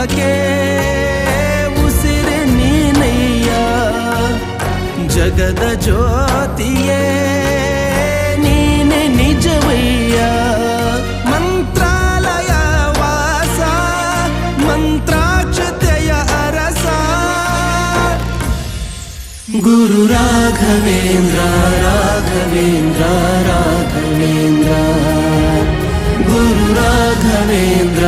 ಜೀವಕ್ಕೆ ಉಸಿರು ನೀನಯ್ಯ, ಜಗದ ಜ್ಯೋತಿಯೇ ನೀನೆ ನಿಜವಯ್ಯ. ಮಂತ್ರಾಲಯ ವಾಸ ಮಂತ್ರಾಕ್ಷತೆಯ ಅರಸ ಗುರು ರಾಘವೇಂದ್ರ ರಾಘವೇಂದ್ರ ರಾಘವೇಂದ್ರ ಗುರು ರಾಘವೇಂದ್ರ